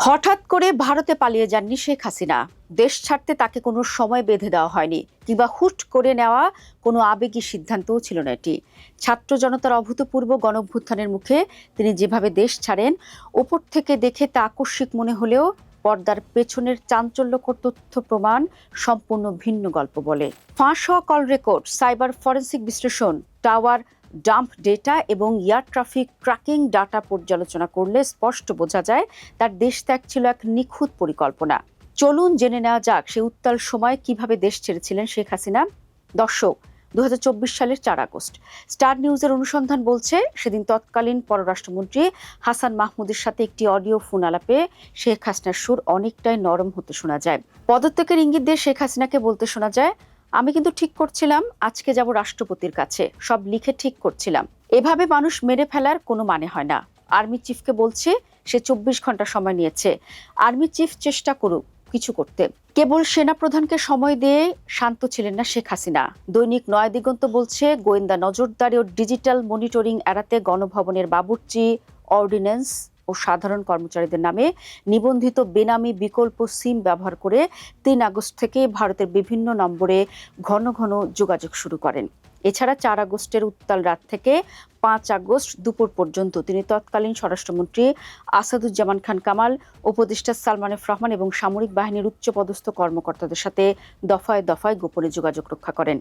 হঠাৎ করে ভারতে পালিয়ে যাননি শেখ হাসিনা। দেশ ছাড়তে তাকে কোনো সময় বেঁধে দেওয়া হয়নি, কিংবা হুট করে নেওয়া কোনো আবেগী সিদ্ধান্তও ছিল না এটি। ছাত্র জনতার অভূতপূর্ব গণঅভ্যুত্থানের মুখে তিনি যেভাবে দেশ ছাড়েন, ওপর থেকে দেখে তা আকস্মিক মনে হলেও পর্দার পেছনের চাঞ্চল্যকর তথ্য প্রমাণ সম্পূর্ণ ভিন্ন গল্প বলে। ফাঁস হওয়া কল রেকর্ড, সাইবার ফরেন্সিক বিশ্লেষণ, টাওয়ার ডাম্প ডেটা এবং এয়ার ট্রাফিক ট্র্যাকিং ডাটা পর্যালোচনা করলে স্পষ্ট বোঝা যায় তার দেশ ত্যাগ ছিল এক নিখুঁত পরিকল্পনা। চলুন জেনে নেওয়া যাক সে উত্তাল সময় কিভাবে দেশ ছেড়েছিলেন শেখ হাসিনা। দর্শক, 2024 সালের 4 আগস্ট স্টার নিউজের অনুসন্ধান বলছে, সেদিন তৎকালীন পররাষ্ট্রমন্ত্রী হাসান মাহমুদের সাথে একটি অডিও ফোন আলাপে শেখ হাসিনার সুর অনেকটাই নরম হতে শোনা যায়। পদত্যাগের ইঙ্গিত দিয়ে শেখ হাসিনাকে বলতে শোনা যায়, আমি কিন্তু ঠিক করছিলাম আজকে যাব রাষ্ট্রপতির কাছে, সব লিখে ঠিক করছিলাম। এভাবে মানুষ মেরে ফেলার কোনো মানে হয় না। আর্মি চিফকে বলছে সে 24 ঘন্টা সময় নিয়েছে। আর্মি চিফ চেষ্টা করুক কিছু করতে। কেবল সেনাপ্রধানকে সময় দিয়ে শান্ত ছিলেন না শেখ হাসিনা। দৈনিক নয়াদিগন্ত বলছে, গোয়েন্দা নজরদারি ও ডিজিটাল মনিটরিং এড়াতে গণভবনের বাবুর্চি, অর্ডিন্যান্স ও সাধারণ কর্মচারীদের নামে নিবন্ধিত বেনামি বিকল্প সিম ব্যবহার করে 3 আগস্ট থেকে ভারতের বিভিন্ন নম্বরে ঘন ঘন যোগাযোগ শুরু করেন। এছাড়া 4 আগস্টের উত্তাল রাত থেকে 5 আগস্ট দুপুর পর্যন্ত তিনি তৎকালীন স্বরাষ্ট্রমন্ত্রী আসাদুজ্জামান খান কামাল, উপদেষ্টা সালমান এফ রহমান এবং সামরিক বাহিনীর উচ্চপদস্থ কর্মকর্তাদের সাথে দফায় দফায় গোপনে যোগাযোগ রক্ষা করেন।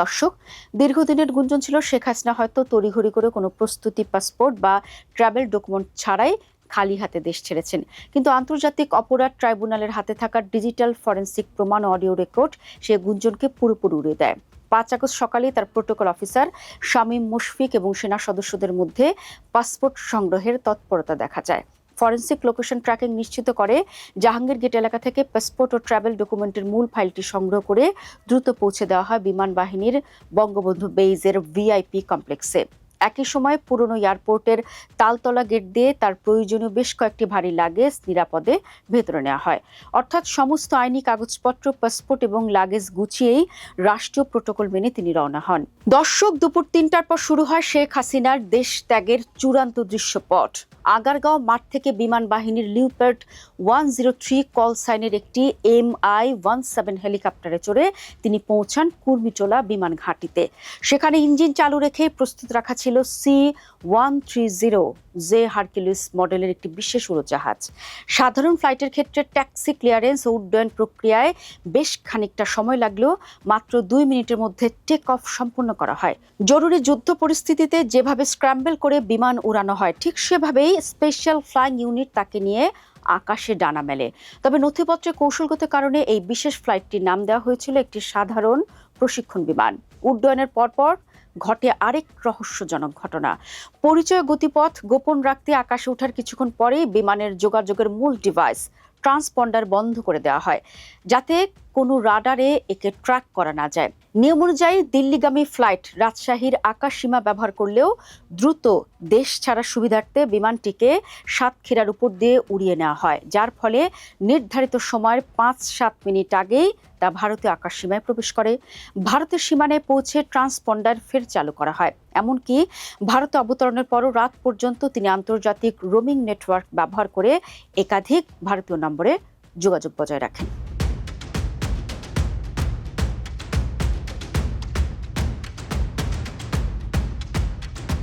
দর্শক, দীর্ঘদিনের গুঞ্জন ছিল শেখ হাসিনা হয়তো তড়িঘড়ি করে কোনো প্রস্তুতি পাসপোর্ট বা ট্রাভেল ডকুমেন্ট ছাড়াই খালি হাতে দেশ ছেড়েছেন। কিন্তু আন্তর্জাতিক অপরাধ ট্রাইব্যুনালের হাতে থাকা ডিজিটাল ফরেন্সিক প্রমাণ অডিও রেকর্ড সে গুঞ্জনকে পুরোপুরি উড়িয়ে দেয়। 5 আগস্ট সকালে তার প্রোটোকল অফিসার শামীম মুশফিক এবং সেনা সদস্যদের মধ্যে পাসপোর্ট সংগ্রহের তৎপরতা দেখা যায়। ফরেন্সিক লোকেশন ট্র্যাকিং নিশ্চিত করে জাহাঙ্গীর গেট এলাকা থেকে পাসপোর্ট ও ট্রাভেল ডকুমেন্টের মূল ফাইলটি সংগ্রহ করে দ্রুত পৌঁছে দেওয়া হয় বিমান বাহিনীর বঙ্গবন্ধু বেইজের ভিআইপি কমপ্লেক্সে। একই সময় পুরনো এয়ারপোর্টের তালতলা গেট দিয়ে তার প্রয়োজনীয় বেশ কয়েকটি ভারী লাগেজ নিরাপদে ভেতরে নেওয়া হয়। অর্থাৎ সমস্ত আইনি কাগজপত্র, পাসপোর্ট এবং লাগেজ গুছিয়েই রাষ্ট্রীয় প্রোটোকল মেনে তিনি রওনা হন। দর্শক, দুপুর 3টার পর শুরু হয় শেখ হাসিনার দেশ ত্যাগের চূড়ান্ত দৃশ্যপট। আগারগাঁও মাঠ থেকে বিমান বাহিনীর লিওপার্ড 103 কল সাইনের একটি MI-17 হেলিকপ্টারে চড়ে তিনি পৌঁছান কুর্মিটোলা বিমান ঘাঁটিতে। সেখানে ইঞ্জিন চালু রেখে প্রস্তুত রাখা ছিল C-130 জে হারকিউলিস মডেলের একটি বিশেষ উড়োজাহাজ। সাধারণ ফ্লাইটের ক্ষেত্রে ট্যাক্সি ক্লিয়ারেন্স ও উড্ডয়ন প্রক্রিয়ায় বেশ খানিকটা সময় লাগলেও মাত্র 2 মিনিটের মধ্যে টেক অফ সম্পন্ন করা হয়। জরুরি যুদ্ধ পরিস্থিতিতে যেভাবে স্ক্র্যাম্বল করে বিমান উড়ানো হয়, ঠিক সেভাবেই স্পেশাল ফ্লাইং ইউনিট তাকে নিয়ে আকাশে ডানা মেলে। তবে নথিপত্রে কৌশলগত কারণে এই বিশেষ ফ্লাইটটির নাম দেওয়া হয়েছিল একটি সাধারণ প্রশিক্ষণ বিমান। উড্ডয়নের পরপর ঘটে আরেক রহস্যজনক ঘটনা। পরিচয় গতিপথ গোপন রাখতে আকাশে ওঠার কিছুক্ষণ পরেই বিমানের যোগাযোগের মূল ডিভাইস ট্রান্সপন্ডার বন্ধ করে দেওয়া হয়, যাতে কোনো রাডারে একে ট্র্যাক করা না যায়। নিয়ম অনুযায়ী দিল্লিগামী ফ্লাইট রাজশাহীর আকাশসীমা ব্যবহার করলেও দ্রুত দেশ ছাড়ার সুবিধার্থে বিমানটিকে সাতক্ষীরার উপর দিয়ে উড়িয়ে নেওয়া হয়, যার ফলে নির্ধারিত সময়ের 5-7 মিনিট আগেই তা ভারতীয় আকাশসীমায় প্রবেশ করে। ভারতের সীমানায় পৌঁছে ট্রান্সপন্ডার ফের চালু করা হয়। এমনকি ভারতে অবতরণের পরও রাত পর্যন্ত তিনি আন্তর্জাতিক রোমিং নেটওয়ার্ক ব্যবহার করে একাধিক ভারতীয় নম্বরে যোগাযোগ বজায় রাখেন।